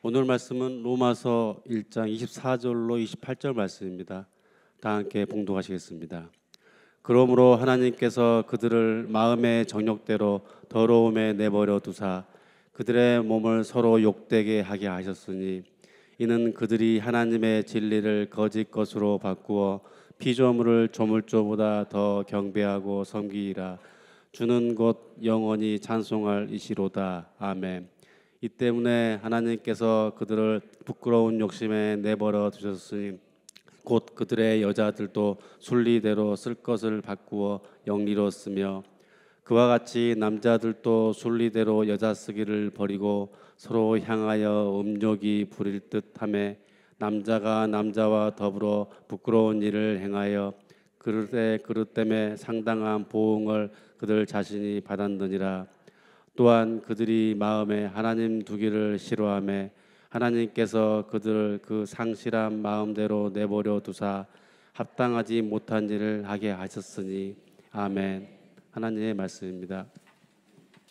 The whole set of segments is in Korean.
오늘 말씀은 로마서 1장 24절로 28절 말씀입니다. 다 함께 봉독하시겠습니다. 그러므로 하나님께서 그들을 마음의 정욕대로 더러움에 내버려 두사 그들의 몸을 서로 욕되게 하게 하셨으니 이는 그들이 하나님의 진리를 거짓 것으로 바꾸어 피조물을 조물조보다 더 경배하고 섬기리라. 주는 곧 영원히 찬송할 이시로다. 아멘. 이 때문에 하나님께서 그들을 부끄러운 욕심에 내버려 두셨으니 곧 그들의 여자들도 순리대로 쓸 것을 바꾸어 영리로 쓰며 그와 같이 남자들도 순리대로 여자 쓰기를 버리고 서로 향하여 음욕이 부릴 듯하며 남자가 남자와 더불어 부끄러운 일을 행하여 그릇 때문에 상당한 보응을 그들 자신이 받았느니라. 또한 그들이 마음에 하나님 두기를 싫어하며 하나님께서 그들을 그 상실한 마음대로 내버려 두사 합당하지 못한 일을 하게 하셨으니 아멘. 하나님의 말씀입니다.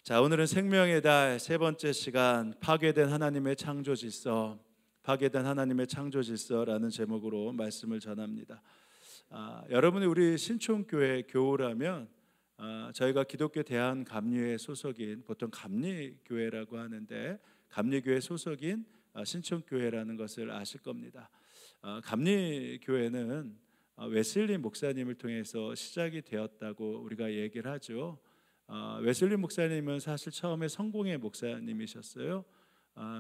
자, 오늘은 생명의 달 세 번째 시간, 파괴된 하나님의 창조 질서, 파괴된 하나님의 창조 질서라는 제목으로 말씀을 전합니다. 여러분이 우리 신촌교회 교우라면 저희가 기독교 대한감리회 소속인, 보통 감리교회라고 하는데 감리교회 소속인 신촌교회라는 것을 아실 겁니다. 감리교회는 웨슬리 목사님을 통해서 시작이 되었다고 우리가 얘기를 하죠. 웨슬리 목사님은 사실 처음에 성공의 목사님이셨어요.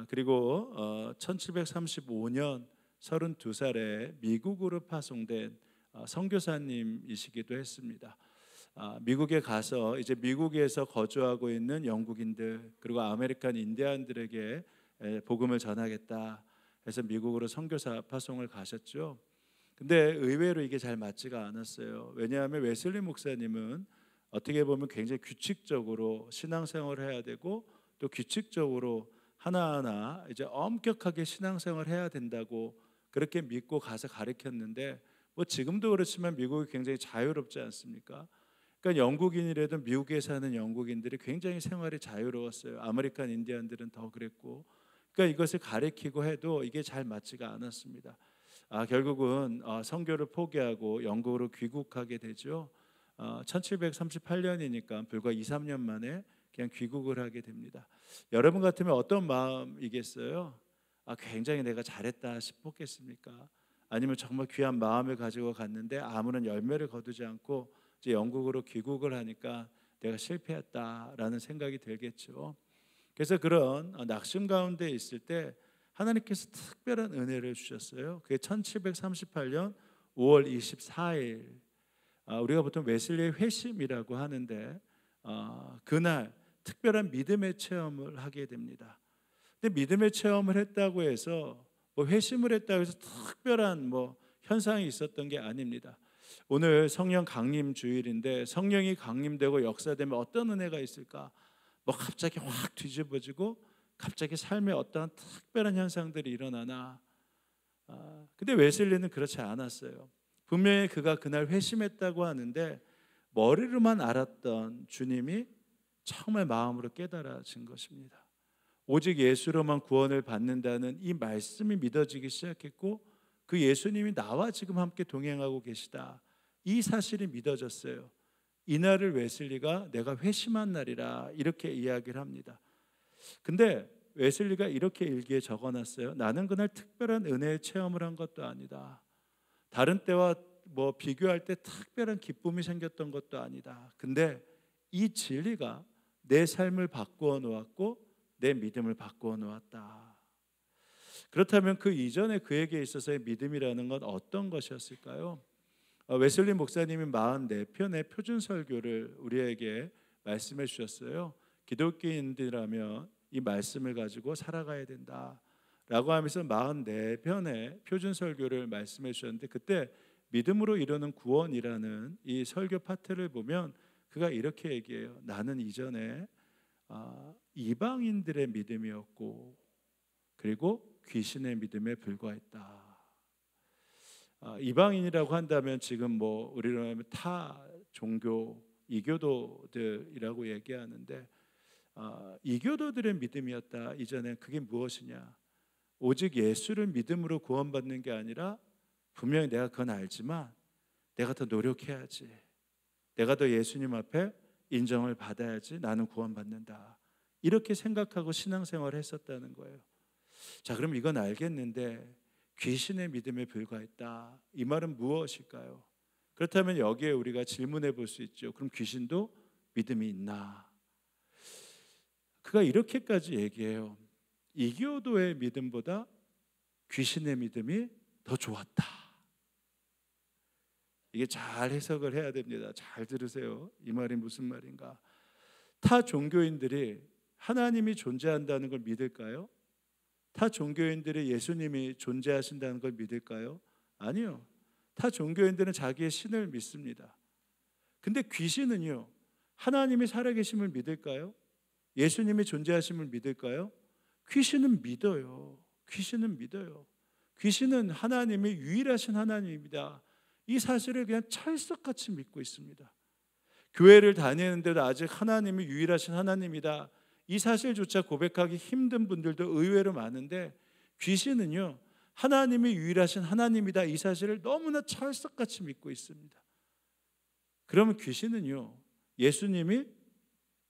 그리고 1735년 32살에 미국으로 파송된 선교사님이시기도 했습니다. 미국에 가서 이제 미국에서 거주하고 있는 영국인들 그리고 아메리칸 인디안들에게 복음을 전하겠다 해서 미국으로 선교사 파송을 가셨죠. 근데 의외로 이게 잘 맞지가 않았어요. 왜냐하면 웨슬리 목사님은 어떻게 보면 굉장히 규칙적으로 신앙생활을 해야 되고 또 규칙적으로 하나하나 이제 엄격하게 신앙생활을 해야 된다고 그렇게 믿고 가서 가르쳤는데 뭐 지금도 그렇지만 미국이 굉장히 자유롭지 않습니까? 그러니까 영국인이라도 미국에 사는 영국인들이 굉장히 생활이 자유로웠어요. 아메리칸 인디언들은 더 그랬고, 그러니까 이것을 가르치고 해도 이게 잘 맞지가 않았습니다. 결국은 선교를 포기하고 영국으로 귀국하게 되죠. 1738년이니까 불과 2, 3년 만에 그냥 귀국을 하게 됩니다. 여러분 같으면 어떤 마음이겠어요? 굉장히 내가 잘했다 싶었겠습니까? 아니면 정말 귀한 마음을 가지고 갔는데 아무런 열매를 거두지 않고 이제 영국으로 귀국을 하니까 내가 실패했다라는 생각이 들겠죠. 그래서 그런 낙심 가운데 있을 때 하나님께서 특별한 은혜를 주셨어요. 그게 1738년 5월 24일 우리가 보통 웨슬리의 회심이라고 하는데 그날 특별한 믿음의 체험을 하게 됩니다. 근데 믿음의 체험을 했다고 해서 뭐 회심을 했다고 해서 특별한 뭐 현상이 있었던 게 아닙니다. 오늘 성령 강림 주일인데 성령이 강림되고 역사되면 어떤 은혜가 있을까? 뭐 갑자기 확 뒤집어지고 갑자기 삶에 어떠한 특별한 현상들이 일어나나? 근데 웨슬리는 그렇지 않았어요. 분명히 그가 그날 회심했다고 하는데 머리로만 알았던 주님이 정말 마음으로 깨달아진 것입니다. 오직 예수로만 구원을 받는다는 이 말씀이 믿어지기 시작했고 그 예수님이 나와 지금 함께 동행하고 계시다, 이 사실이 믿어졌어요. 이날을 웨슬리가 내가 회심한 날이라 이렇게 이야기를 합니다. 근데 웨슬리가 이렇게 일기에 적어놨어요. 나는 그날 특별한 은혜의 체험을 한 것도 아니다. 다른 때와 뭐 비교할 때 특별한 기쁨이 생겼던 것도 아니다. 근데 이 진리가 내 삶을 바꾸어 놓았고 내 믿음을 바꾸어 놓았다. 그렇다면 그 이전에 그에게 있어서의 믿음이라는 건 어떤 것이었을까요? 웨슬리 목사님이 44편의 표준 설교를 우리에게 말씀해 주셨어요. 기독교인들이라면 이 말씀을 가지고 살아가야 된다 라고 하면서 44편의 표준 설교를 말씀해 주셨는데 그때 믿음으로 이루는 구원이라는 이 설교 파트를 보면 그가 이렇게 얘기해요. 나는 이전에 이방인들의 믿음이었고 그리고 귀신의 믿음에 불과했다. 이방인이라고 한다면 지금 뭐 우리로 하면 타 종교 이교도들이라고 얘기하는데 이교도들의 믿음이었다. 이전에 그게 무엇이냐? 오직 예수를 믿음으로 구원받는 게 아니라 분명히 내가 그건 알지만 내가 더 노력해야지, 내가 더 예수님 앞에 인정을 받아야지 나는 구원받는다, 이렇게 생각하고 신앙생활을 했었다는 거예요. 자, 그럼 이건 알겠는데 귀신의 믿음에 불과했다, 이 말은 무엇일까요? 그렇다면 여기에 우리가 질문해 볼 수 있죠. 그럼 귀신도 믿음이 있나? 그가 이렇게까지 얘기해요. 이교도의 믿음보다 귀신의 믿음이 더 좋았다. 이게 잘 해석을 해야 됩니다. 잘 들으세요. 이 말이 무슨 말인가? 타 종교인들이 하나님이 존재한다는 걸 믿을까요? 타 종교인들이 예수님이 존재하신다는 걸 믿을까요? 아니요. 타 종교인들은 자기의 신을 믿습니다. 근데 귀신은요, 하나님이 살아계심을 믿을까요? 예수님이 존재하심을 믿을까요? 귀신은 믿어요. 귀신은 믿어요. 귀신은 하나님이 유일하신 하나님입니다, 이 사실을 그냥 찰떡같이 믿고 있습니다. 교회를 다니는데도 아직 하나님이 유일하신 하나님이다, 이 사실조차 고백하기 힘든 분들도 의외로 많은데, 귀신은요, 하나님이 유일하신 하나님이다, 이 사실을 너무나 찰떡같이 믿고 있습니다. 그러면 귀신은요, 예수님이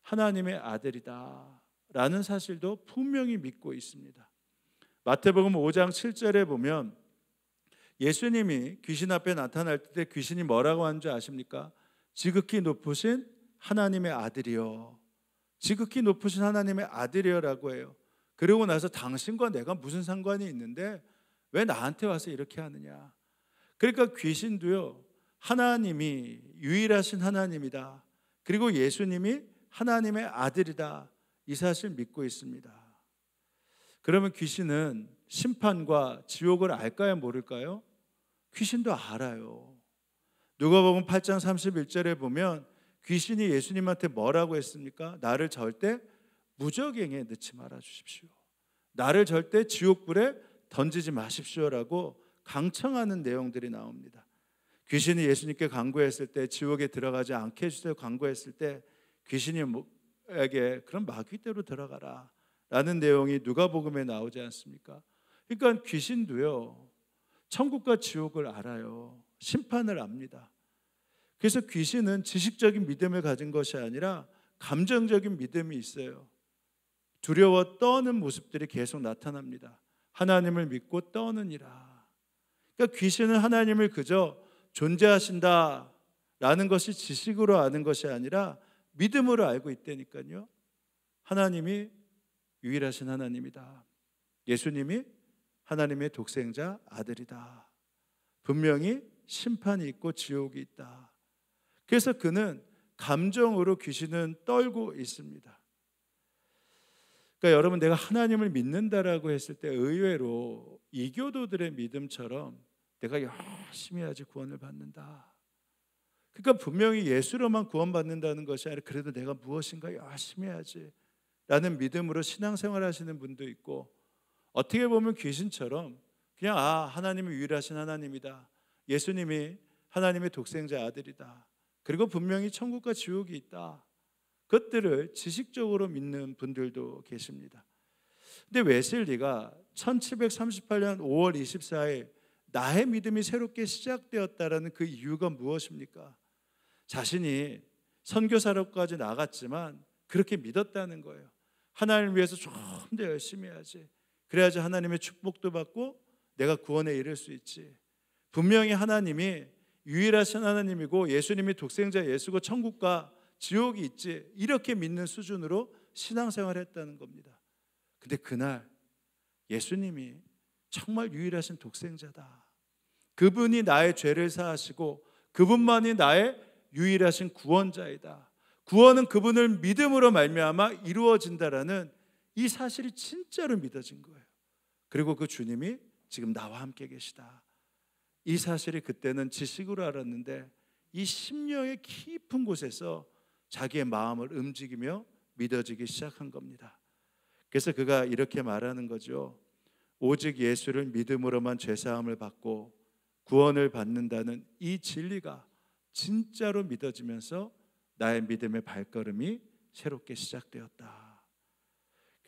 하나님의 아들이다 라는 사실도 분명히 믿고 있습니다. 마태복음 5장 7절에 보면 예수님이 귀신 앞에 나타날 때 귀신이 뭐라고 하는 줄 아십니까? 지극히 높으신 하나님의 아들이요, 지극히 높으신 하나님의 아들이요 라고 해요. 그러고 나서 당신과 내가 무슨 상관이 있는데 왜 나한테 와서 이렇게 하느냐. 그러니까 귀신도요, 하나님이 유일하신 하나님이다, 그리고 예수님이 하나님의 아들이다, 이 사실 믿고 있습니다. 그러면 귀신은 심판과 지옥을 알까요, 모를까요? 귀신도 알아요. 누가복음 8장 31절에 보면 귀신이 예수님한테 뭐라고 했습니까? 나를 절대 무저갱에 넣지 말아 주십시오, 나를 절대 지옥불에 던지지 마십시오라고 강청하는 내용들이 나옵니다. 귀신이 예수님께 간구했을 때, 지옥에 들어가지 않게 해주세요 간구했을 때 귀신에게 그럼 마귀대로 들어가라 라는 내용이 누가복음에 나오지 않습니까? 그러니까 귀신도요, 천국과 지옥을 알아요. 심판을 압니다. 그래서 귀신은 지식적인 믿음을 가진 것이 아니라 감정적인 믿음이 있어요. 두려워 떠는 모습들이 계속 나타납니다. 하나님을 믿고 떠느니라. 그러니까 귀신은 하나님을 그저 존재하신다 라는 것이 지식으로 아는 것이 아니라 믿음으로 알고 있다니까요. 하나님이 유일하신 하나님이다, 예수님이 하나님의 독생자 아들이다, 분명히 심판이 있고 지옥이 있다. 그래서 그는 감정으로 귀신은 떨고 있습니다. 그러니까 여러분, 내가 하나님을 믿는다라고 했을 때 의외로 이교도들의 믿음처럼 내가 열심히 해야지 구원을 받는다, 그러니까 분명히 예수로만 구원받는다는 것이 아니라 그래도 내가 무엇인가 열심히 해야지 라는 믿음으로 신앙생활 하시는 분도 있고, 어떻게 보면 귀신처럼 그냥 하나님이 유일하신 하나님이다, 예수님이 하나님의 독생자 아들이다, 그리고 분명히 천국과 지옥이 있다, 그것들을 지식적으로 믿는 분들도 계십니다. 근데 웨슬리가 1738년 5월 24일 나의 믿음이 새롭게 시작되었다라는 그 이유가 무엇입니까? 자신이 선교사로까지 나갔지만 그렇게 믿었다는 거예요. 하나님을 위해서 좀 더 열심히 해야지, 그래야지 하나님의 축복도 받고 내가 구원에 이를 수 있지. 분명히 하나님이 유일하신 하나님이고 예수님이 독생자 예수고 천국과 지옥이 있지, 이렇게 믿는 수준으로 신앙생활을 했다는 겁니다. 근데 그날 예수님이 정말 유일하신 독생자다, 그분이 나의 죄를 사하시고 그분만이 나의 유일하신 구원자이다, 구원은 그분을 믿음으로 말미암아 이루어진다라는 이 사실이 진짜로 믿어진 거예요. 그리고 그 주님이 지금 나와 함께 계시다, 이 사실이 그때는 지식으로 알았는데 이 심령의 깊은 곳에서 자기의 마음을 움직이며 믿어지기 시작한 겁니다. 그래서 그가 이렇게 말하는 거죠. 오직 예수를 믿음으로만 죄사함을 받고 구원을 받는다는 이 진리가 진짜로 믿어지면서 나의 믿음의 발걸음이 새롭게 시작되었다.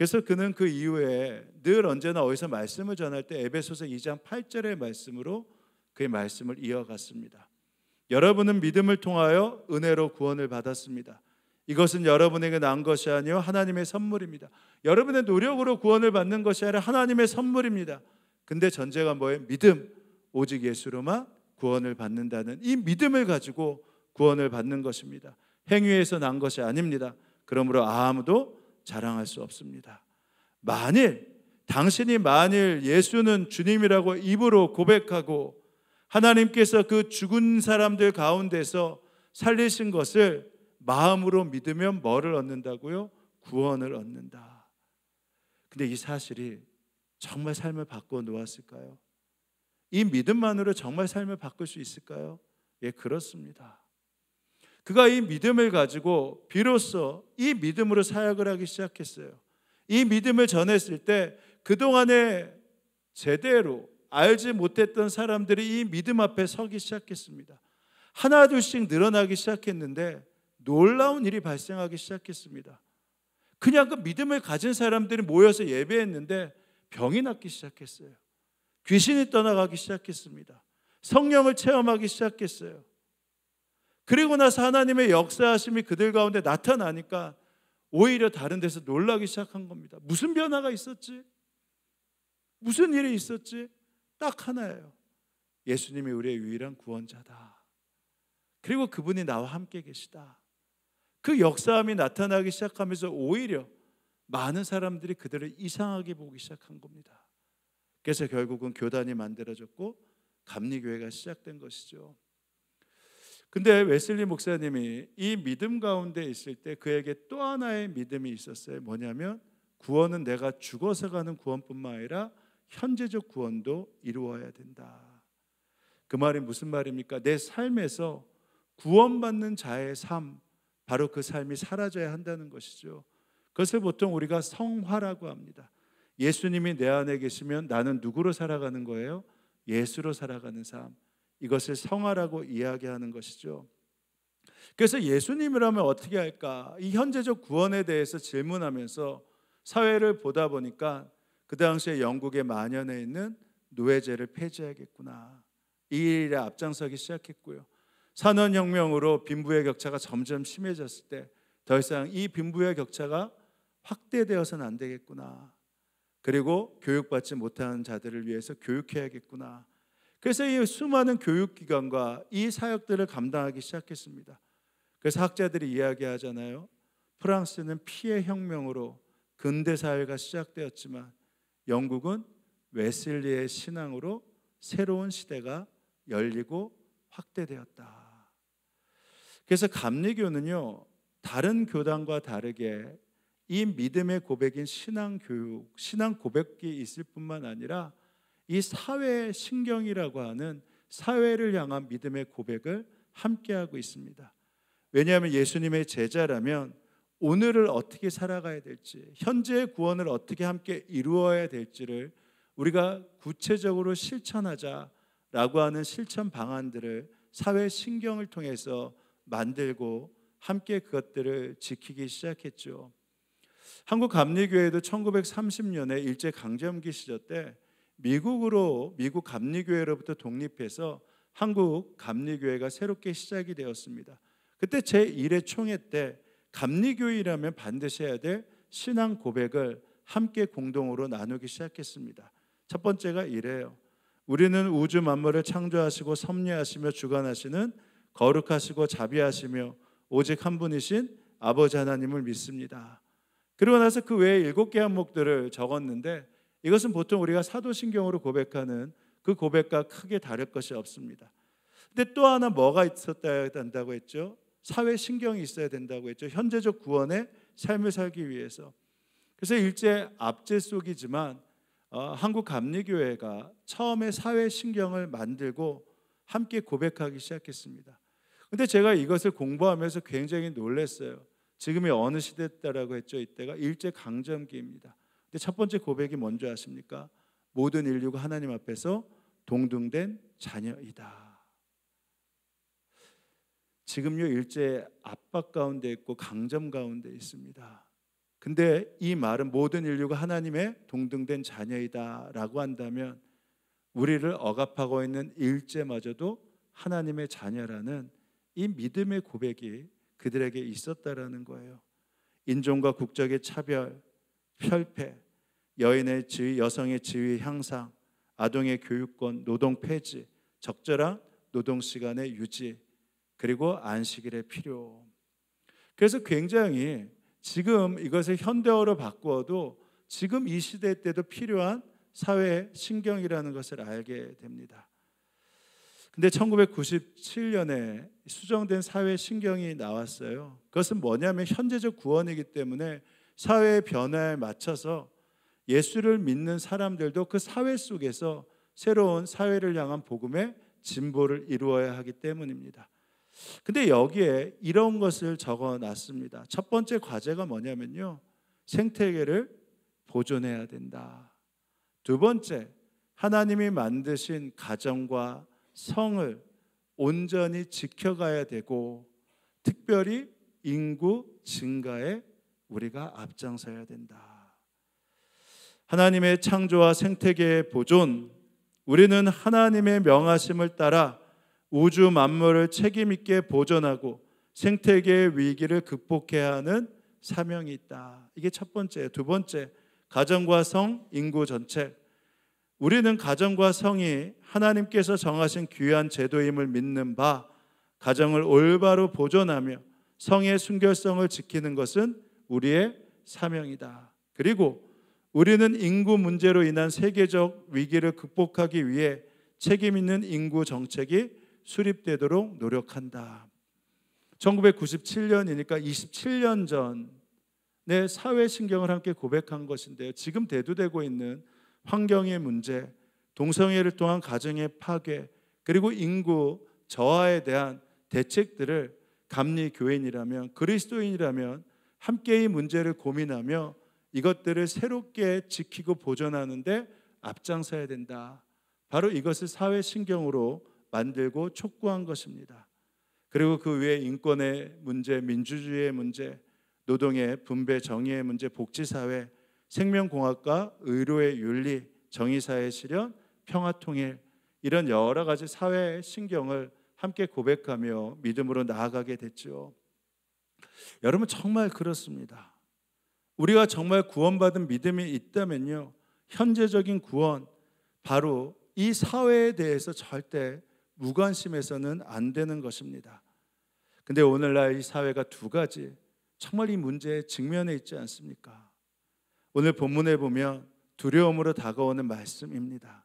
그래서 그는 그 이후에 늘 언제나 어디서 말씀을 전할 때 에베소서 2장 8절의 말씀으로 그의 말씀을 이어갔습니다. 여러분은 믿음을 통하여 은혜로 구원을 받았습니다. 이것은 여러분에게 난 것이 아니요 하나님의 선물입니다. 여러분의 노력으로 구원을 받는 것이 아니라 하나님의 선물입니다. 근데 전제가 뭐예요? 믿음. 오직 예수로만 구원을 받는다는 이 믿음을 가지고 구원을 받는 것입니다. 행위에서 난 것이 아닙니다. 그러므로 아무도 자랑할 수 없습니다. 당신이 만일 예수는 주님이라고 입으로 고백하고 하나님께서 그 죽은 사람들 가운데서 살리신 것을 마음으로 믿으면 뭐를 얻는다고요? 구원을 얻는다. 근데 이 사실이 정말 삶을 바꾸어 놓았을까요? 이 믿음만으로 정말 삶을 바꿀 수 있을까요? 예, 그렇습니다. 그가 이 믿음을 가지고 비로소 이 믿음으로 사역을 하기 시작했어요. 이 믿음을 전했을 때 그동안에 제대로 알지 못했던 사람들이 이 믿음 앞에 서기 시작했습니다. 하나 둘씩 늘어나기 시작했는데 놀라운 일이 발생하기 시작했습니다. 그냥 그 믿음을 가진 사람들이 모여서 예배했는데 병이 낫기 시작했어요. 귀신이 떠나가기 시작했습니다. 성령을 체험하기 시작했어요. 그리고 나서 하나님의 역사하심이 그들 가운데 나타나니까 오히려 다른 데서 놀라기 시작한 겁니다. 무슨 변화가 있었지? 무슨 일이 있었지? 딱 하나예요. 예수님이 우리의 유일한 구원자다. 그리고 그분이 나와 함께 계시다. 그 역사함이 나타나기 시작하면서 오히려 많은 사람들이 그들을 이상하게 보기 시작한 겁니다. 그래서 결국은 교단이 만들어졌고 감리교회가 시작된 것이죠. 근데 웨슬리 목사님이 이 믿음 가운데 있을 때 그에게 또 하나의 믿음이 있었어요. 뭐냐면 구원은 내가 죽어서 가는 구원뿐만 아니라 현재적 구원도 이루어야 된다. 그 말이 무슨 말입니까? 내 삶에서 구원받는 자의 삶, 바로 그 삶이 사라져야 한다는 것이죠. 그것을 보통 우리가 성화라고 합니다. 예수님이 내 안에 계시면 나는 누구로 살아가는 거예요? 예수로 살아가는 삶. 이것을 성화라고 이야기하는 것이죠. 그래서 예수님이라면 어떻게 할까? 이 현재적 구원에 대해서 질문하면서 사회를 보다 보니까 그 당시에 영국에 만연해 있는 노예제를 폐지해야겠구나. 이 일에 앞장서기 시작했고요. 산업혁명으로 빈부의 격차가 점점 심해졌을 때 더 이상 이 빈부의 격차가 확대되어서는 안 되겠구나. 그리고 교육받지 못한 자들을 위해서 교육해야겠구나. 그래서 이 수많은 교육기관과 이 사역들을 감당하기 시작했습니다. 그래서 학자들이 이야기하잖아요. 프랑스는 피해 혁명으로 근대 사회가 시작되었지만 영국은 웨슬리의 신앙으로 새로운 시대가 열리고 확대되었다. 그래서 감리교는요, 다른 교단과 다르게 이 믿음의 고백인 신앙 교육, 신앙 고백이 있을 뿐만 아니라 이 사회 신경이라고 하는 사회를 향한 믿음의 고백을 함께하고 있습니다. 왜냐하면 예수님의 제자라면 오늘을 어떻게 살아가야 될지, 현재의 구원을 어떻게 함께 이루어야 될지를 우리가 구체적으로 실천하자라고 하는 실천 방안들을 사회 신경을 통해서 만들고 함께 그것들을 지키기 시작했죠. 한국 감리교회도 1930년에 일제 강점기 시절 때 미국 감리교회로부터 독립해서 한국 감리교회가 새롭게 시작이 되었습니다. 그때 제1회 총회 때 감리교회라면 반드시 해야 될 신앙 고백을 함께 공동으로 나누기 시작했습니다. 첫 번째가 이래요. 우리는 우주 만물을 창조하시고 섭리하시며 주관하시는 거룩하시고 자비하시며 오직 한 분이신 아버지 하나님을 믿습니다. 그리고 나서 그 외에 7개 항목들을 적었는데 이것은 보통 우리가 사도신경으로 고백하는 그 고백과 크게 다를 것이 없습니다. 근데 또 하나 뭐가 있었어야 된다고 했죠? 사회 신경이 있어야 된다고 했죠. 현재적 구원의 삶을 살기 위해서. 그래서 일제 압제 속이지만 한국 감리교회가 처음에 사회 신경을 만들고 함께 고백하기 시작했습니다. 근데 제가 이것을 공부하면서 굉장히 놀랐어요. 지금이 어느 시대다라고 했죠? 이때가 일제 강점기입니다. 근데 첫 번째 고백이 뭔지 아십니까? 모든 인류가 하나님 앞에서 동등된 자녀이다. 지금요 일제 압박 가운데 있고 강점 가운데 있습니다. 근데 이 말은 모든 인류가 하나님의 동등된 자녀이다라고 한다면 우리를 억압하고 있는 일제마저도 하나님의 자녀라는 이 믿음의 고백이 그들에게 있었다라는 거예요. 인종과 국적의 차별, 혈패, 여인의 지위, 여성의 지위 향상, 아동의 교육권, 노동 폐지, 적절한 노동 시간의 유지, 그리고 안식일의 필요. 그래서 굉장히 지금 이것을 현대어로 바꾸어도 지금 이 시대 때도 필요한 사회 신경이라는 것을 알게 됩니다. 근데 1997년에 수정된 사회 신경이 나왔어요. 그것은 뭐냐면 현재적 구원이기 때문에 사회의 변화에 맞춰서 예수를 믿는 사람들도 그 사회 속에서 새로운 사회를 향한 복음의 진보를 이루어야 하기 때문입니다. 근데 여기에 이런 것을 적어놨습니다. 첫 번째 과제가 뭐냐면요, 생태계를 보존해야 된다. 두 번째, 하나님이 만드신 가정과 성을 온전히 지켜가야 되고, 특별히 인구 증가에 우리가 앞장서야 된다. 하나님의 창조와 생태계의 보존, 우리는 하나님의 명하심을 따라 우주 만물을 책임 있게 보존하고 생태계의 위기를 극복해야 하는 사명이 있다. 이게 첫 번째. 두 번째, 가정과 성, 인구 정책. 우리는 가정과 성이 하나님께서 정하신 귀한 제도임을 믿는 바, 가정을 올바로 보존하며 성의 순결성을 지키는 것은 우리의 사명이다. 그리고 우리는 인구 문제로 인한 세계적 위기를 극복하기 위해 책임 있는 인구 정책이 수립되도록 노력한다. 1997년이니까 27년 전에 사회신경을 함께 고백한 것인데요, 지금 대두되고 있는 환경의 문제, 동성애를 통한 가정의 파괴, 그리고 인구 저하에 대한 대책들을 감리교인이라면, 그리스도인이라면 함께 이 문제를 고민하며 이것들을 새롭게 지키고 보존하는데 앞장서야 된다. 바로 이것을 사회신경으로 만들고 촉구한 것입니다. 그리고 그 외에 인권의 문제, 민주주의의 문제, 노동의 분배 정의의 문제, 복지사회, 생명공학과 의료의 윤리, 정의사회 실현, 평화통일, 이런 여러 가지 사회 신경을 함께 고백하며 믿음으로 나아가게 됐죠. 여러분, 정말 그렇습니다. 우리가 정말 구원받은 믿음이 있다면요, 현재적인 구원, 바로 이 사회에 대해서 절대 무관심해서는 안 되는 것입니다. 근데 오늘날 이 사회가 두 가지 정말 이 문제에 직면해 있지 않습니까? 오늘 본문에 보면 두려움으로 다가오는 말씀입니다.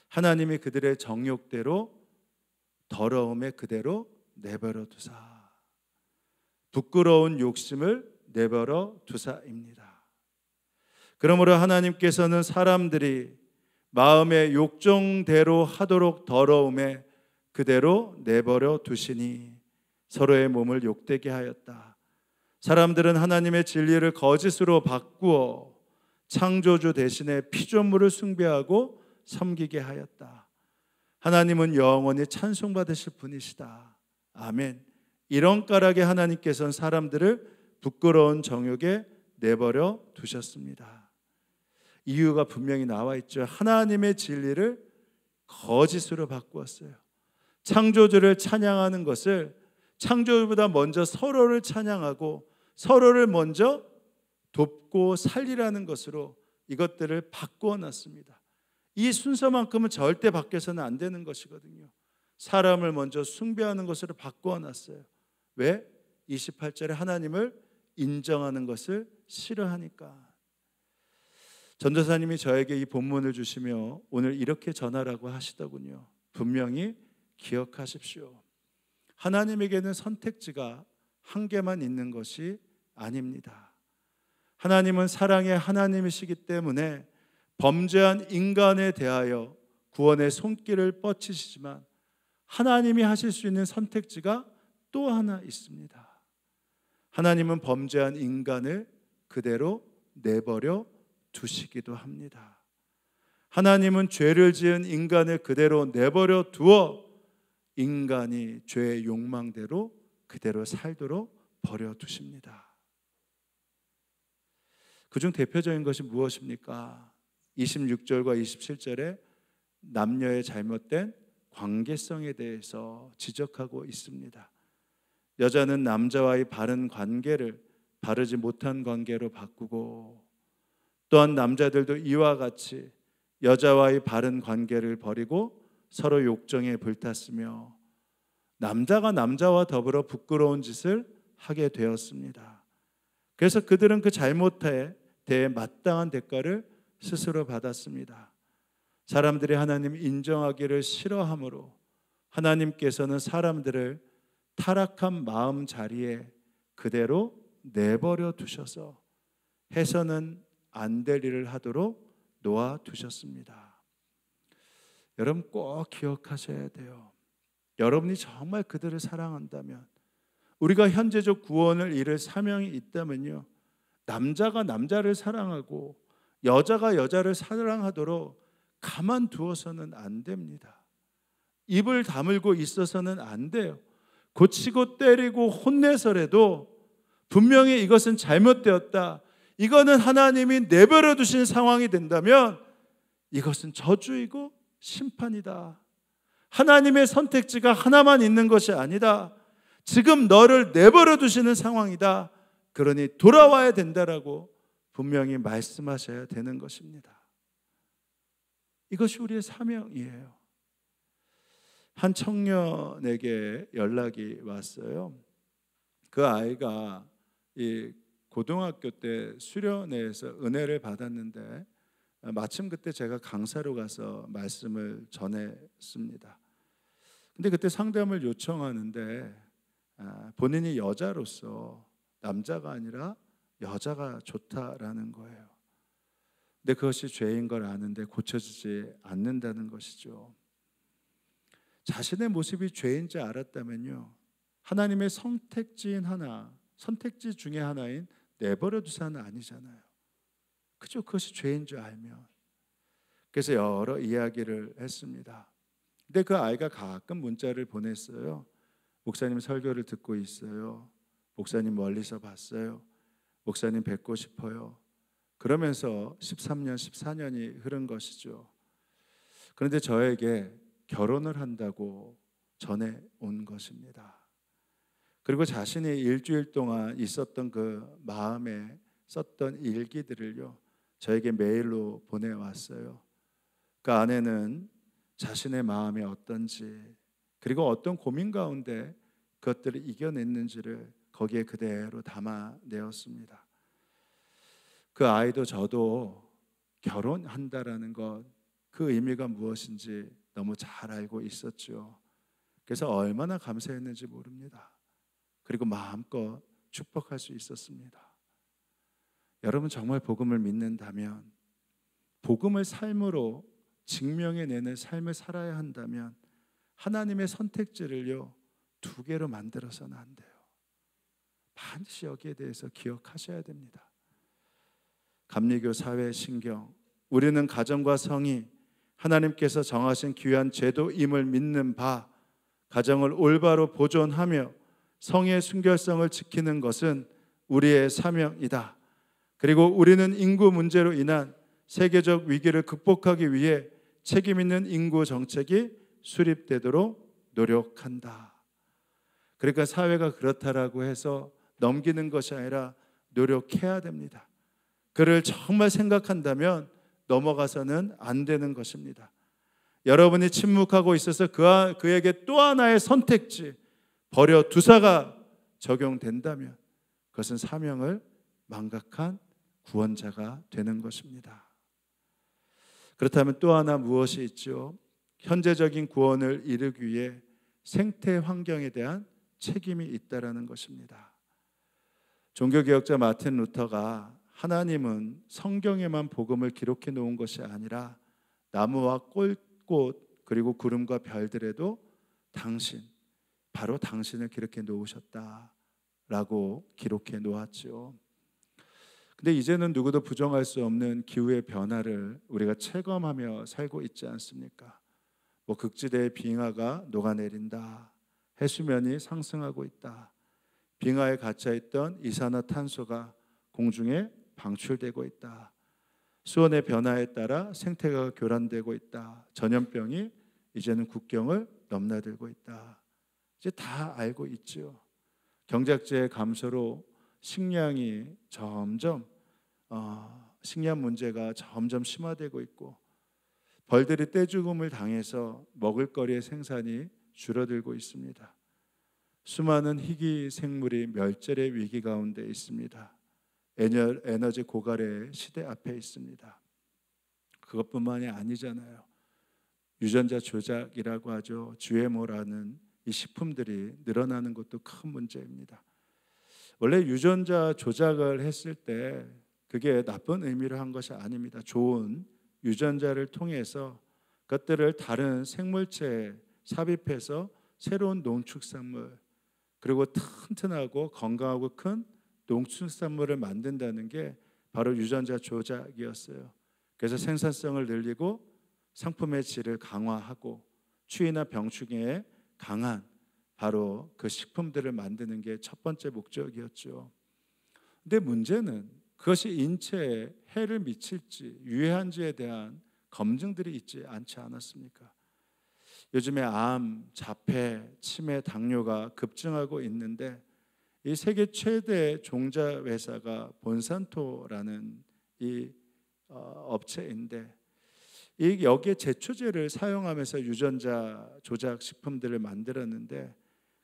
하나님이 그들의 정욕대로 더러움에 그대로 내버려 두사, 부끄러운 욕심을 내버려 두사입니다. 그러므로 하나님께서는 사람들이 마음의 욕정대로 하도록 더러움에 그대로 내버려 두시니 서로의 몸을 욕되게 하였다. 사람들은 하나님의 진리를 거짓으로 바꾸어 창조주 대신에 피조물을 숭배하고 섬기게 하였다. 하나님은 영원히 찬송받으실 분이시다. 아멘. 이런 까닭에 하나님께서는 사람들을 부끄러운 정욕에 내버려 두셨습니다. 이유가 분명히 나와 있죠. 하나님의 진리를 거짓으로 바꾸었어요. 창조주를 찬양하는 것을 창조주보다 먼저 서로를 찬양하고 서로를 먼저 돕고 살리라는 것으로 이것들을 바꾸어 놨습니다. 이 순서만큼은 절대 바뀌어서는 안 되는 것이거든요. 사람을 먼저 숭배하는 것으로 바꾸어 놨어요. 왜? 28절에 하나님을 인정하는 것을 싫어하니까. 전도사님이 저에게 이 본문을 주시며 오늘 이렇게 전하라고 하시더군요. 분명히 기억하십시오. 하나님에게는 선택지가 한 개만 있는 것이 아닙니다. 하나님은 사랑의 하나님이시기 때문에 범죄한 인간에 대하여 구원의 손길을 뻗치시지만 하나님이 하실 수 있는 선택지가 또 하나 있습니다. 하나님은 범죄한 인간을 그대로 내버려 두시기도 합니다. 하나님은 죄를 지은 인간을 그대로 내버려 두어 인간이 죄의 욕망대로 그대로 살도록 버려두십니다. 그중 대표적인 것이 무엇입니까? 26절과 27절에 남녀의 잘못된 관계성에 대해서 지적하고 있습니다. 여자는 남자와의 바른 관계를 바르지 못한 관계로 바꾸고, 또한 남자들도 이와 같이 여자와의 바른 관계를 버리고 서로 욕정에 불탔으며 남자가 남자와 더불어 부끄러운 짓을 하게 되었습니다. 그래서 그들은 그 잘못에 대해 마땅한 대가를 스스로 받았습니다. 사람들이 하나님 인정하기를 싫어하므로 하나님께서는 사람들을 타락한 마음 자리에 그대로 내버려 두셔서 해서는 안 될 일을 하도록 놓아 두셨습니다. 여러분 꼭 기억하셔야 돼요. 여러분이 정말 그들을 사랑한다면, 우리가 현재적 구원을 이룰 사명이 있다면요, 남자가 남자를 사랑하고 여자가 여자를 사랑하도록 가만두어서는 안 됩니다. 입을 다물고 있어서는 안 돼요. 고치고 때리고 혼내서라도 분명히 이것은 잘못되었다, 이거는 하나님이 내버려 두신 상황이 된다면 이것은 저주이고 심판이다. 하나님의 선택지가 하나만 있는 것이 아니다. 지금 너를 내버려 두시는 상황이다. 그러니 돌아와야 된다라고 분명히 말씀하셔야 되는 것입니다. 이것이 우리의 사명이에요. 한 청년에게 연락이 왔어요. 그 아이가 이 고등학교 때 수련회에서 은혜를 받았는데 마침 그때 제가 강사로 가서 말씀을 전했습니다. 근데 그때 상담을 요청하는데 본인이 여자로서 남자가 아니라 여자가 좋다라는 거예요. 근데 그것이 죄인 걸 아는데 고쳐지지 않는다는 것이죠. 자신의 모습이 죄인지 알았다면요, 하나님의 선택지 중에 하나인 내버려 두사는 아니잖아요. 그죠? 그것이 죄인 줄 알면. 그래서 여러 이야기를 했습니다. 근데 그 아이가 가끔 문자를 보냈어요. 목사님 설교를 듣고 있어요. 목사님 멀리서 봤어요. 목사님 뵙고 싶어요. 그러면서 13년, 14년이 흐른 것이죠. 그런데 저에게 결혼을 한다고 전해 온 것입니다. 그리고 자신이 일주일 동안 있었던 그 마음에 썼던 일기들을요, 저에게 메일로 보내왔어요. 그 안에는 자신의 마음이 어떤지, 그리고 어떤 고민 가운데 그것들을 이겨냈는지를 거기에 그대로 담아내었습니다. 그 아이도 저도 결혼한다라는 것, 그 의미가 무엇인지 너무 잘 알고 있었죠. 그래서 얼마나 감사했는지 모릅니다. 그리고 마음껏 축복할 수 있었습니다. 여러분 정말 복음을 믿는다면, 복음을 삶으로 증명해내는 삶을 살아야 한다면 하나님의 선택지를요 2개로 만들어서는 안 돼요. 반드시 여기에 대해서 기억하셔야 됩니다. 감리교 사회 신경, 우리는 가정과 성이 하나님께서 정하신 귀한 제도임을 믿는 바, 가정을 올바로 보존하며 성의 순결성을 지키는 것은 우리의 사명이다. 그리고 우리는 인구 문제로 인한 세계적 위기를 극복하기 위해 책임 있는 인구 정책이 수립되도록 노력한다. 그러니까 사회가 그렇다라고 해서 넘기는 것이 아니라 노력해야 됩니다. 그를 정말 생각한다면 넘어가서는 안 되는 것입니다. 여러분이 침묵하고 있어서 그에게 또 하나의 선택지, 버려두사가 적용된다면 그것은 사명을 망각한 구원자가 되는 것입니다. 그렇다면 또 하나 무엇이 있죠? 현재적인 구원을 이루기 위해 생태 환경에 대한 책임이 있다라는 것입니다. 종교개혁자 마틴 루터가 하나님은 성경에만 복음을 기록해 놓은 것이 아니라 나무와 꽃 그리고 구름과 별들에도 바로 당신을 기록해 놓으셨다라고 기록해 놓았죠. 근데 이제는 누구도 부정할 수 없는 기후의 변화를 우리가 체감하며 살고 있지 않습니까? 극지대의 빙하가 녹아내린다, 해수면이 상승하고 있다, 빙하에 갇혀있던 이산화탄소가 공중에 방출되고 있다. 수온의 변화에 따라 생태계가 교란되고 있다. 전염병이 이제는 국경을 넘나들고 있다. 이제 다 알고 있죠. 경작지의 감소로 식량이 점점 식량 문제가 점점 심화되고 있고, 벌들이 떼죽음을 당해서 먹을거리의 생산이 줄어들고 있습니다. 수많은 희귀 생물이 멸절의 위기 가운데 있습니다. 에너지 고갈의 시대 앞에 있습니다. 그것뿐만이 아니잖아요. 유전자 조작이라고 하죠. GMO라는 이 식품들이 늘어나는 것도 큰 문제입니다. 원래 유전자 조작을 했을 때 그게 나쁜 의미로 한 것이 아닙니다. 좋은 유전자를 통해서 그것들을 다른 생물체에 삽입해서 새로운 농축산물, 그리고 튼튼하고 건강하고 큰 농축산물을 만든다는 게 바로 유전자 조작이었어요. 그래서 생산성을 늘리고 상품의 질을 강화하고 추위나 병충해에 강한 바로 그 식품들을 만드는 게 첫 번째 목적이었죠. 근데 문제는 그것이 인체에 해를 미칠지 유해한지에 대한 검증들이 있지 않지 않았습니까? 요즘에 암, 자폐, 치매, 당뇨가 급증하고 있는데 이 세계 최대 종자 회사가 몬산토라는 이 업체인데, 여기에 제초제를 사용하면서 유전자 조작 식품들을 만들었는데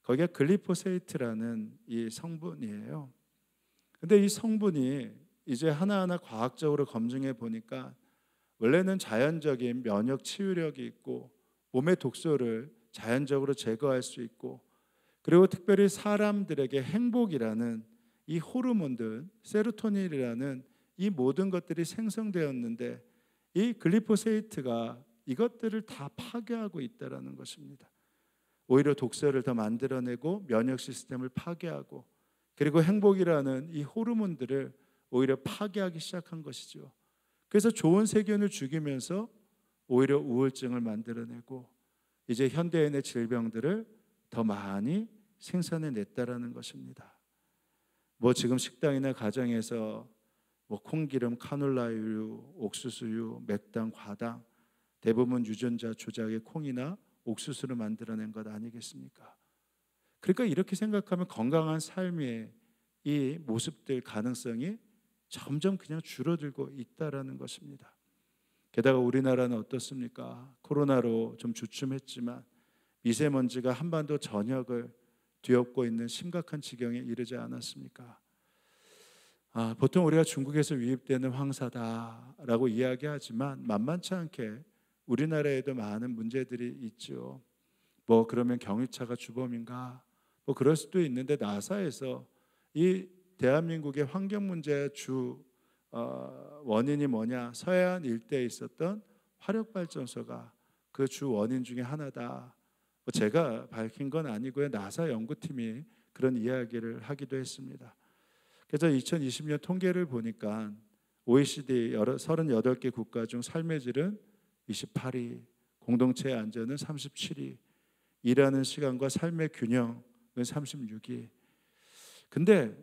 거기에 글리포세이트라는 이 성분이에요. 근데 이 성분이 이제 하나하나 과학적으로 검증해 보니까 원래는 자연적인 면역 치유력이 있고 몸의 독소를 자연적으로 제거할 수 있고, 그리고 특별히 사람들에게 행복이라는 이 호르몬들, 세로토닌이라는 이 모든 것들이 생성되었는데 이 글리포세이트가 이것들을 다 파괴하고 있다는 것입니다. 오히려 독소를 더 만들어내고 면역 시스템을 파괴하고, 그리고 행복이라는 이 호르몬들을 오히려 파괴하기 시작한 것이죠. 그래서 좋은 세균을 죽이면서 오히려 우울증을 만들어내고 이제 현대인의 질병들을 더 많이 생산해냈다라는 것입니다. 지금 식당이나 가정에서 콩기름, 카놀라유, 옥수수유, 맥당, 과당 대부분 유전자 조작의 콩이나 옥수수를 만들어낸 것 아니겠습니까? 그러니까 이렇게 생각하면 건강한 삶의 이 모습들 가능성이 점점 그냥 줄어들고 있다라는 것입니다. 게다가 우리나라는 어떻습니까? 코로나로 좀 주춤했지만 미세먼지가 한반도 전역을 뒤엎고 있는 심각한 지경에 이르지 않았습니까? 보통 우리가 중국에서 유입되는 황사다라고 이야기하지만 만만치 않게 우리나라에도 많은 문제들이 있죠. 그러면 경유차가 주범인가? 그럴 수도 있는데 나사에서 이 대한민국의 환경 문제의 주 원인이 뭐냐? 서해안 일대에 있었던 화력발전소가 그 주 원인 중에 하나다. 제가 밝힌 건 아니고요. 나사 연구팀이 그런 이야기를 하기도 했습니다. 그래서 2020년 통계를 보니까 OECD 38개 국가 중 삶의 질은 28위, 공동체의 안전은 37위, 일하는 시간과 삶의 균형은 36위. 근데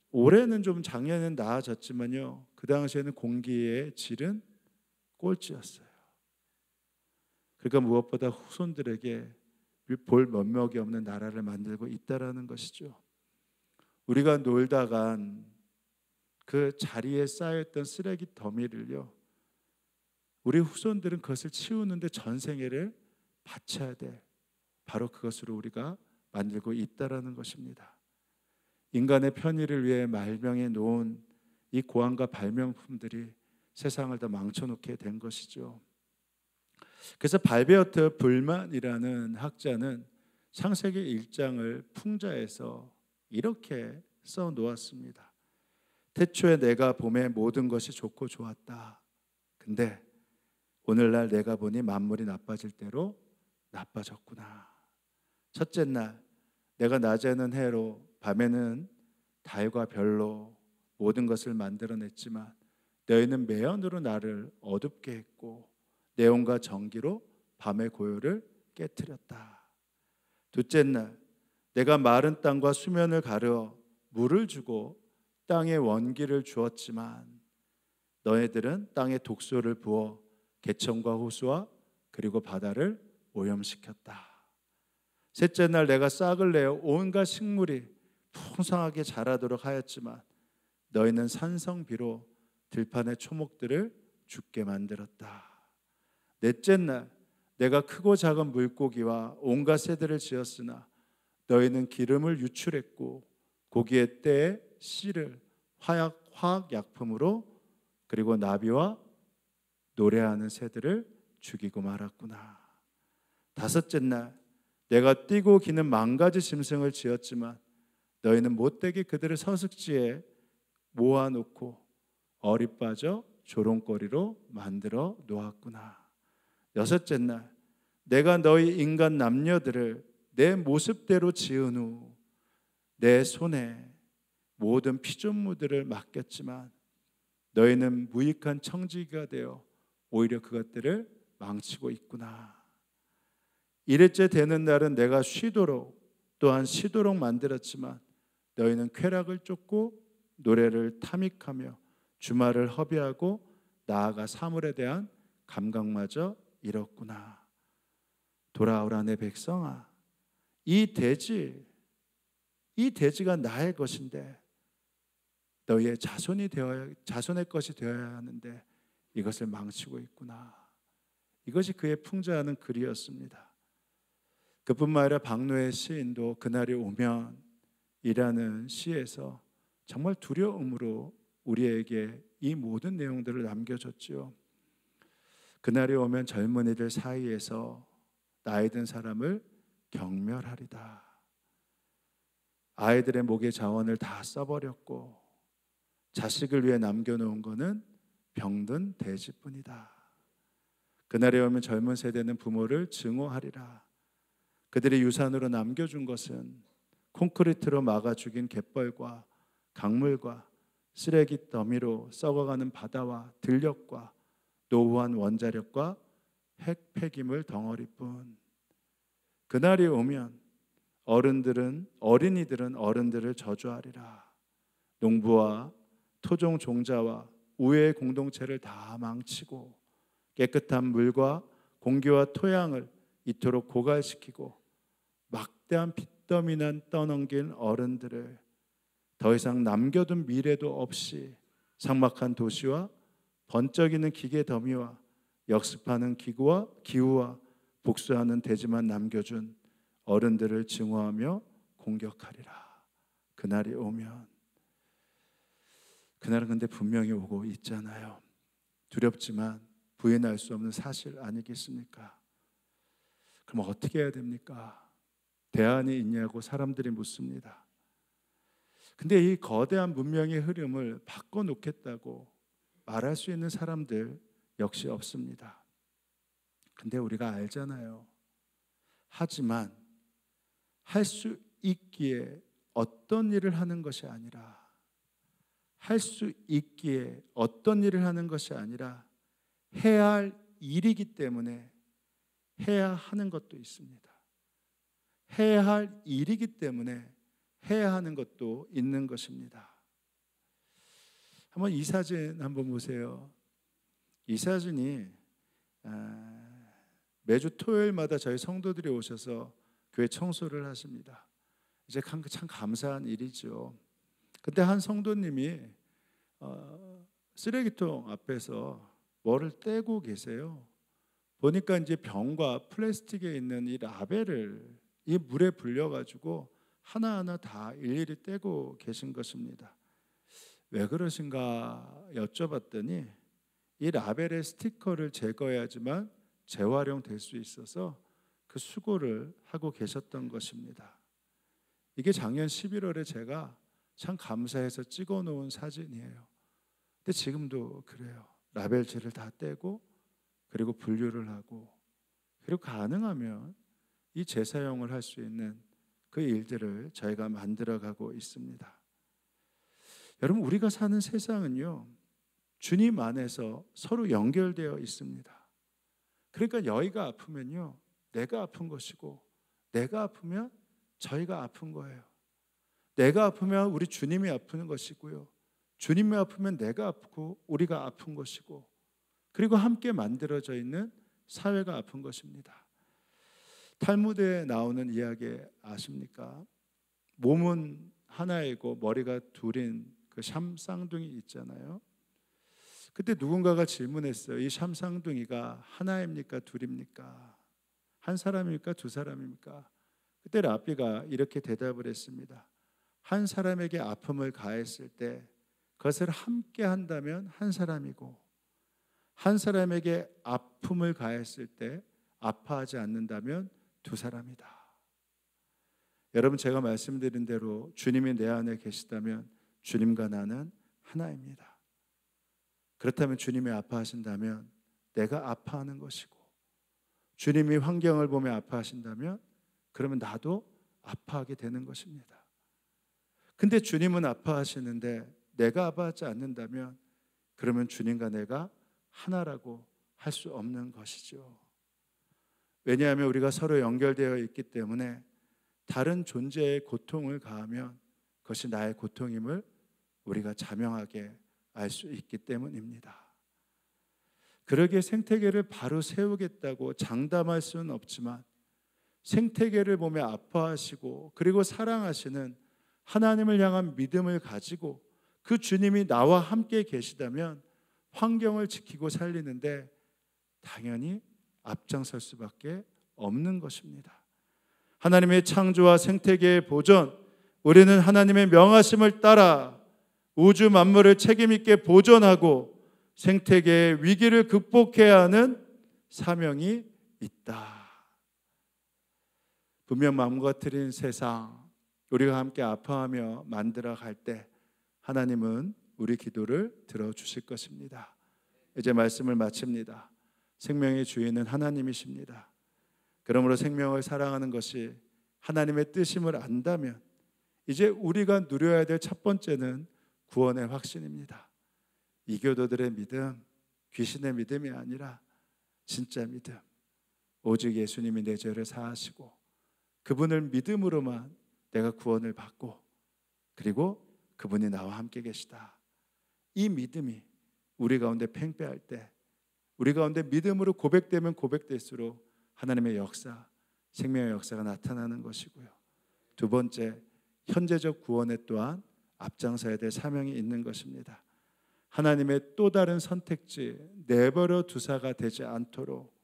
올해는 좀 작년에는 나아졌지만요, 그 당시에는 공기의 질은 꼴찌였어요. 그러니까 무엇보다 후손들에게 볼 면목이 없는 나라를 만들고 있다라는 것이죠. 우리가 놀다간 그 자리에 쌓였던 쓰레기 더미를요, 우리 후손들은 그것을 치우는데 전생애를 바쳐야 돼. 바로 그것으로 우리가 만들고 있다라는 것입니다. 인간의 편의를 위해 말명해 놓은 이 고안과 발명품들이 세상을 더 망쳐놓게 된 것이죠. 그래서 발베어트 불만이라는 학자는 창세기 1장을 풍자해서 이렇게 써 놓았습니다. 태초에 내가 봄에 모든 것이 좋고 좋았다. 근데 오늘날 내가 보니 만물이 나빠질 대로 나빠졌구나. 첫째 날 내가 낮에는 해로 밤에는 달과 별로 모든 것을 만들어냈지만 너희는 매연으로 나를 어둡게 했고 내온과 전기로 밤의 고요를 깨트렸다. 둘째 날 내가 마른 땅과 수면을 가르어 물을 주고 땅에 원기를 주었지만 너희들은 땅에 독소를 부어 개천과 호수와 그리고 바다를 오염시켰다. 셋째 날 내가 싹을 내어 온갖 식물이 풍성하게 자라도록 하였지만 너희는 산성비로 들판의 초목들을 죽게 만들었다. 넷째 날 내가 크고 작은 물고기와 온갖 새들을 지었으나 너희는 기름을 유출했고 고기의 때에 씨를 화학약품으로 그리고 나비와 노래하는 새들을 죽이고 말았구나. 다섯째 날 내가 뛰고 기는 만가지 짐승을 지었지만 너희는 못되게 그들을 서식지에 모아놓고 얼이 빠져 조롱거리로 만들어 놓았구나. 여섯째 날 내가 너희 인간 남녀들을 내 모습대로 지은 후 내 손에 모든 피조물들을 맡겼지만 너희는 무익한 청지기가 되어 오히려 그것들을 망치고 있구나. 이랬째 되는 날은 내가 쉬도록 또한 쉬도록 만들었지만 너희는 쾌락을 쫓고 노래를 탐닉하며 주말을 허비하고 나아가 사물에 대한 감각마저 잃었구나. 돌아오라 내 백성아, 이 대지가 나의 것인데 너희의 자손의 것이 되어야 하는데 이것을 망치고 있구나. 이것이 그의 풍자하는 글이었습니다. 그뿐만 아니라 박노의 시인도 그날이 오면 이라는 시에서 정말 두려움으로 우리에게 이 모든 내용들을 남겨줬지요. 그날이 오면 젊은이들 사이에서 나이 든 사람을 경멸하리다. 아이들의 목의 자원을 다 써버렸고 자식을 위해 남겨놓은 것은 병든 돼지뿐이다. 그날에 오면 젊은 세대는 부모를 증오하리라. 그들의 유산으로 남겨준 것은 콘크리트로 막아 죽인 갯벌과 강물과 쓰레기 더미로 썩어가는 바다와 들녘과 노후한 원자력과 핵 폐기물 덩어리뿐. 그날이 오면 어린이들은 어른들을 저주하리라. 농부와 토종 종자와 우애의 공동체를 다 망치고 깨끗한 물과 공기와 토양을 이토록 고갈시키고 막대한 빚더미만 떠넘긴 어른들을 더 이상 남겨둔 미래도 없이 삭막한 도시와 번쩍이는 기계 더미와 역습하는 기후와 복수하는 대지만 남겨준 어른들을 증오하며 공격하리라. 그날이 오면, 그날은 근데 분명히 오고 있잖아요. 두렵지만 부인할 수 없는 사실 아니겠습니까? 그럼 어떻게 해야 됩니까? 대안이 있냐고 사람들이 묻습니다. 근데 이 거대한 문명의 흐름을 바꿔놓겠다고 말할 수 있는 사람들 역시 없습니다. 근데 우리가 알잖아요. 하지만 할 수 있기에 어떤 일을 하는 것이 아니라 해야 할 일이기 때문에 해야 하는 것도 있습니다. 해야 할 일이기 때문에 해야 하는 것도 있는 것입니다. 한번 이 사진 한번 보세요. 이 사진이 매주 토요일마다 저희 성도들이 오셔서 교회 청소를 하십니다. 이제 참 감사한 일이죠. 그때 한 성도님이 쓰레기통 앞에서 뭐를 떼고 계세요. 보니까 이제 병과 플라스틱에 있는 이 라벨을 이 물에 불려가지고 하나하나 다 일일이 떼고 계신 것입니다. 왜 그러신가 여쭤봤더니 이 라벨의 스티커를 제거해야지만 재활용될 수 있어서 그 수고를 하고 계셨던 것입니다. 이게 작년 11월에 제가 참 감사해서 찍어놓은 사진이에요. 근데 지금도 그래요. 라벨지를 다 떼고 그리고 분류를 하고 그리고 가능하면 이 재사용을 할 수 있는 그 일들을 저희가 만들어가고 있습니다. 여러분, 우리가 사는 세상은요, 주님 안에서 서로 연결되어 있습니다. 그러니까 여기가 아프면요, 내가 아픈 것이고 내가 아프면 저희가 아픈 거예요. 내가 아프면 우리 주님이 아픈 것이고요, 주님이 아프면 내가 아프고 우리가 아픈 것이고, 그리고 함께 만들어져 있는 사회가 아픈 것입니다. 탈무드에 나오는 이야기 아십니까? 몸은 하나이고 머리가 둘인 그 샴쌍둥이 있잖아요. 그때 누군가가 질문했어요. 이 샴쌍둥이가 하나입니까? 둘입니까? 한 사람입니까? 두 사람입니까? 그때 랍비가 이렇게 대답을 했습니다. 한 사람에게 아픔을 가했을 때 그것을 함께 한다면 한 사람이고, 한 사람에게 아픔을 가했을 때 아파하지 않는다면 두 사람이다. 여러분, 제가 말씀드린 대로 주님이 내 안에 계시다면 주님과 나는 하나입니다. 그렇다면 주님이 아파하신다면 내가 아파하는 것이고, 주님이 환경을 보며 아파하신다면 그러면 나도 아파하게 되는 것입니다. 근데 주님은 아파하시는데 내가 아파하지 않는다면 그러면 주님과 내가 하나라고 할 수 없는 것이죠. 왜냐하면 우리가 서로 연결되어 있기 때문에 다른 존재의 고통을 가하면 그것이 나의 고통임을 우리가 자명하게 알 수 있기 때문입니다. 그러기에 생태계를 바로 세우겠다고 장담할 수는 없지만, 생태계를 보며 아파하시고 그리고 사랑하시는 하나님을 향한 믿음을 가지고 그 주님이 나와 함께 계시다면 환경을 지키고 살리는데 당연히 앞장설 수밖에 없는 것입니다. 하나님의 창조와 생태계의 보존, 우리는 하나님의 명하심을 따라 우주 만물을 책임 있게 보존하고 생태계의 위기를 극복해야 하는 사명이 있다. 분명 마음과 틀린 세상, 우리가 함께 아파하며 만들어 갈 때 하나님은 우리 기도를 들어주실 것입니다. 이제 말씀을 마칩니다. 생명의 주인은 하나님이십니다. 그러므로 생명을 사랑하는 것이 하나님의 뜻임을 안다면 이제 우리가 누려야 될 첫 번째는 구원의 확신입니다. 이교도들의 믿음, 귀신의 믿음이 아니라 진짜 믿음. 오직 예수님이 내 죄를 사하시고 그분을 믿음으로만 내가 구원을 받고, 그리고 그분이 나와 함께 계시다. 이 믿음이 우리 가운데 팽배할 때, 우리 가운데 믿음으로 고백되면 고백될수록 하나님의 역사, 생명의 역사가 나타나는 것이고요. 두 번째, 현재적 구원에 또한 앞장서야 될 사명이 있는 것입니다. 하나님의 또 다른 선택지, 내버려 두사가 되지 않도록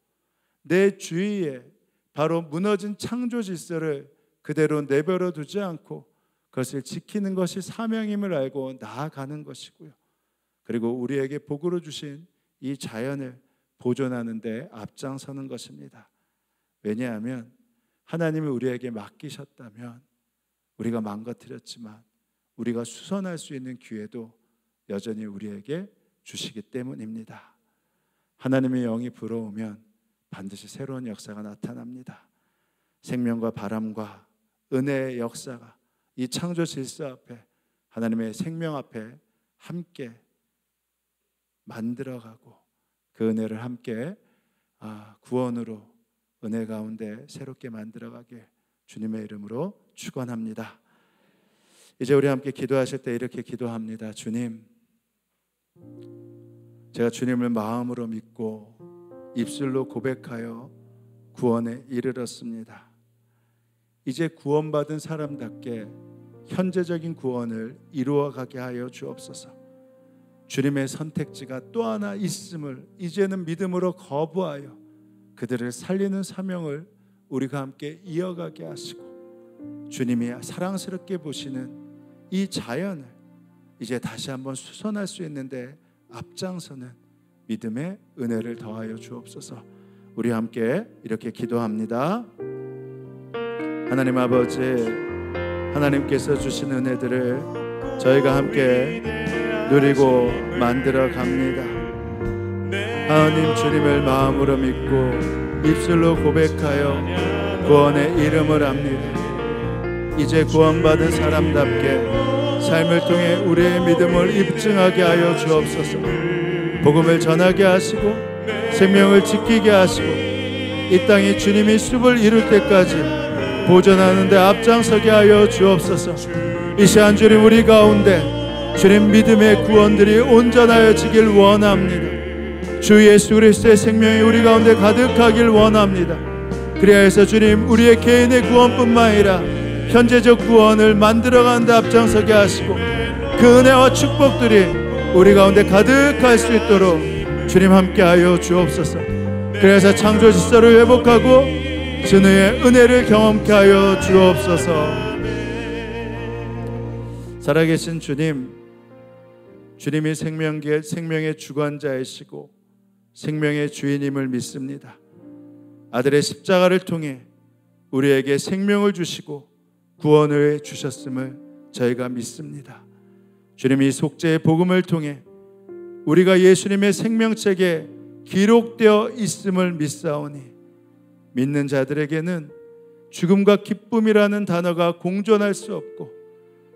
내 주위에 바로 무너진 창조 질서를 그대로 내버려 두지 않고 그것을 지키는 것이 사명임을 알고 나아가는 것이고요. 그리고 우리에게 복으로 주신 이 자연을 보존하는 데 앞장서는 것입니다. 왜냐하면 하나님이 우리에게 맡기셨다면 우리가 망가뜨렸지만 우리가 수선할 수 있는 기회도 여전히 우리에게 주시기 때문입니다. 하나님의 영이 불어오면 반드시 새로운 역사가 나타납니다. 생명과 바람과 은혜의 역사가 이 창조 질서 앞에, 하나님의 생명 앞에 함께 만들어가고 그 은혜를 함께 구원으로 은혜 가운데 새롭게 만들어가게 주님의 이름으로 축원합니다. 이제 우리 함께 기도하실 때 이렇게 기도합니다. 주님, 제가 주님을 마음으로 믿고 입술로 고백하여 구원에 이르렀습니다. 이제 구원받은 사람답게 현재적인 구원을 이루어가게 하여 주옵소서. 주님의 선택지가 또 하나 있음을 이제는 믿음으로 거부하여 그들을 살리는 사명을 우리가 함께 이어가게 하시고, 주님이 사랑스럽게 보시는 이 자연을 이제 다시 한번 수선할 수 있는데 앞장서는 믿음의 은혜를 더하여 주옵소서. 우리 함께 이렇게 기도합니다. 하나님 아버지, 하나님께서 주신 은혜들을 저희가 함께 누리고 만들어 갑니다. 하나님, 주님을 마음으로 믿고 입술로 고백하여 구원의 이름을 압니다. 이제 구원받은 사람답게 삶을 통해 우리의 믿음을 입증하게 하여 주옵소서. 복음을 전하게 하시고 생명을 지키게 하시고 이 땅에 주님이 숲을 이룰 때까지 보존하는 데 앞장서게 하여 주옵소서. 이 시간 주님, 우리 가운데 주님 믿음의 구원들이 온전하여지길 원합니다. 주 예수 그리스도의 생명이 우리 가운데 가득하길 원합니다. 그리하여서 주님 우리의 개인의 구원뿐만 아니라 현재적 구원을 만들어가는 데 앞장서게 하시고 그 은혜와 축복들이 우리 가운데 가득할 수 있도록 주님 함께하여 주옵소서. 그래서 창조 질서를 회복하고 진의 은혜를 경험케 하여 주옵소서. 살아계신 주님, 주님이 생명의 주관자이시고 생명의 주인임을 믿습니다. 아들의 십자가를 통해 우리에게 생명을 주시고 구원을 주셨음을 저희가 믿습니다. 주님이 속죄의 복음을 통해 우리가 예수님의 생명책에 기록되어 있음을 믿사오니 믿는 자들에게는 죽음과 기쁨이라는 단어가 공존할 수 없고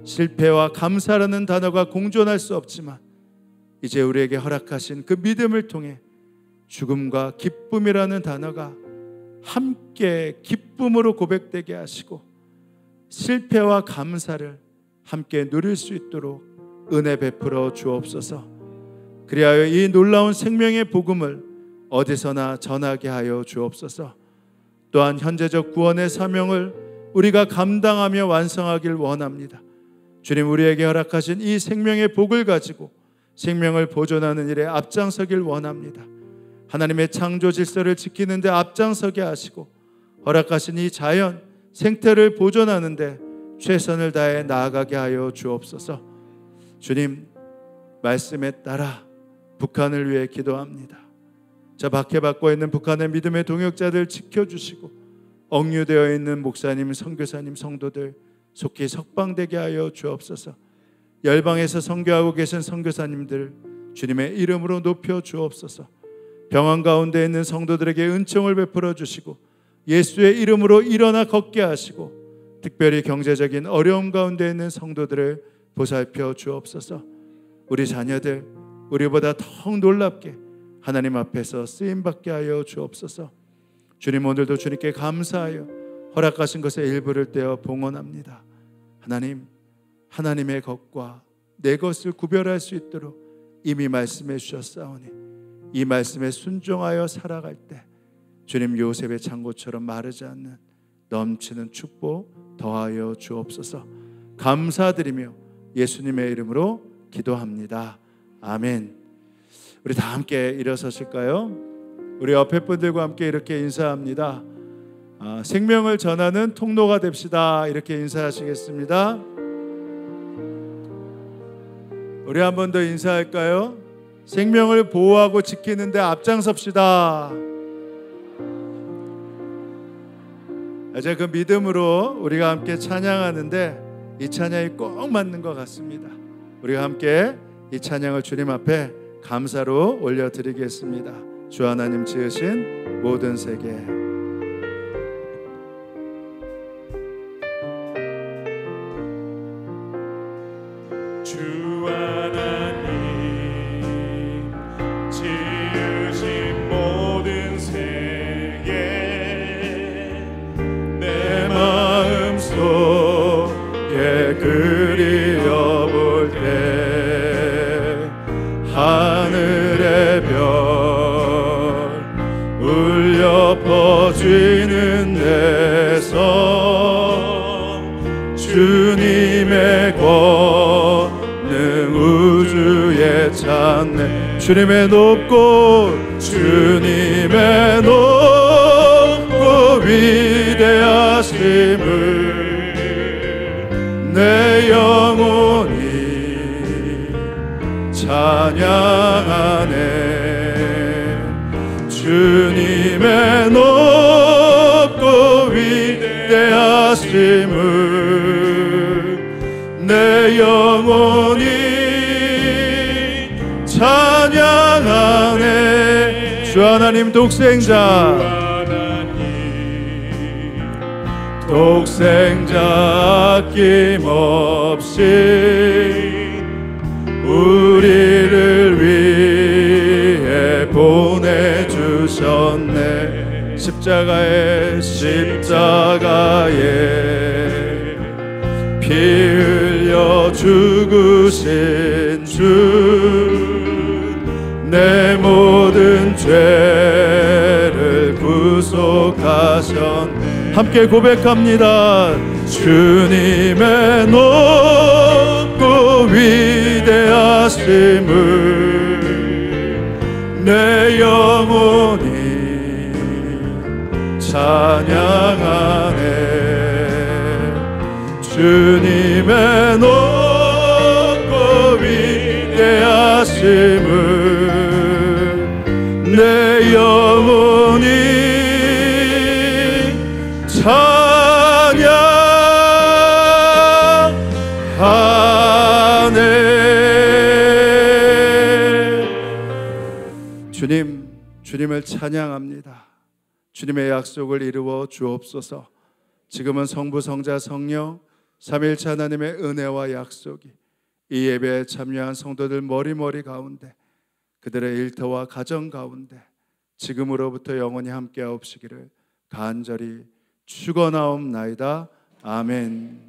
실패와 감사라는 단어가 공존할 수 없지만 이제 우리에게 허락하신 그 믿음을 통해 죽음과 기쁨이라는 단어가 함께 기쁨으로 고백되게 하시고 실패와 감사를 함께 누릴 수 있도록 은혜 베풀어 주옵소서. 그리하여 이 놀라운 생명의 복음을 어디서나 전하게 하여 주옵소서. 또한 현재적 구원의 사명을 우리가 감당하며 완성하길 원합니다. 주님 우리에게 허락하신 이 생명의 복을 가지고 생명을 보존하는 일에 앞장서길 원합니다. 하나님의 창조 질서를 지키는 데 앞장서게 하시고 허락하신 이 자연 생태를 보존하는 데 최선을 다해 나아가게 하여 주옵소서. 주님 말씀에 따라 북한을 위해 기도합니다. 저 박해받고 있는 북한의 믿음의 동역자들 지켜주시고 억류되어 있는 목사님, 선교사님, 성도들 속히 석방되게 하여 주옵소서. 열방에서 선교하고 계신 선교사님들 주님의 이름으로 높여 주옵소서. 병원 가운데 있는 성도들에게 은총을 베풀어 주시고 예수의 이름으로 일어나 걷게 하시고 특별히 경제적인 어려움 가운데 있는 성도들을 보살펴 주옵소서. 우리 자녀들 우리보다 더욱 놀랍게 하나님 앞에서 쓰임받게 하여 주옵소서. 주님 오늘도 주님께 감사하여 허락하신 것의 일부를 떼어 봉헌합니다. 하나님, 하나님의 것과 내 것을 구별할 수 있도록 이미 말씀해 주셨사오니 이 말씀에 순종하여 살아갈 때 주님 요셉의 창고처럼 마르지 않는 넘치는 축복 더하여 주옵소서. 감사드리며 예수님의 이름으로 기도합니다. 아멘. 우리 다 함께 일어서실까요? 우리 옆에 분들과 함께 이렇게 인사합니다. 생명을 전하는 통로가 됩시다. 이렇게 인사하시겠습니다. 우리 한 번 더 인사할까요? 생명을 보호하고 지키는 데 앞장섭시다. 이제 그 믿음으로 우리가 함께 찬양하는데 이 찬양이 꼭 맞는 것 같습니다. 우리가 함께 이 찬양을 주님 앞에 감사로 올려드리겠습니다. 주 하나님 지으신 모든 세계. 주 하나님 지으신 모든 세계 내 마음속에 그리워볼 때 하늘의 별 울려 퍼지는 내 성 주님의 우주에 찾네. 주님의 높고 주님의 높고 위대하심을 내 영혼이 찬양하네. 주님의 높고 위대하심을 내 영혼이 찬양하네. 주 하나님 독생자 아낌없이 우리를 위해 보내주셨네. 십자가에 피 흘려 죽으신 주 내 모든 죄를 구속하셨네. 함께 고백합니다. 주님의 높고 위대하심을 내 영혼이 찬양하네. 주님의 높고 위대하심을 내 영혼이 찬양하네. 주님을 찬양합니다. 주님의 약속을 이루어 주옵소서. 지금은 성부, 성자, 성령 삼일체 하나님의 은혜와 약속이 이 예배에 참여한 성도들 머리머리 가운데, 그들의 일터와 가정 가운데 지금으로부터 영원히 함께하옵시기를 간절히 축원하옵나이다. 아멘.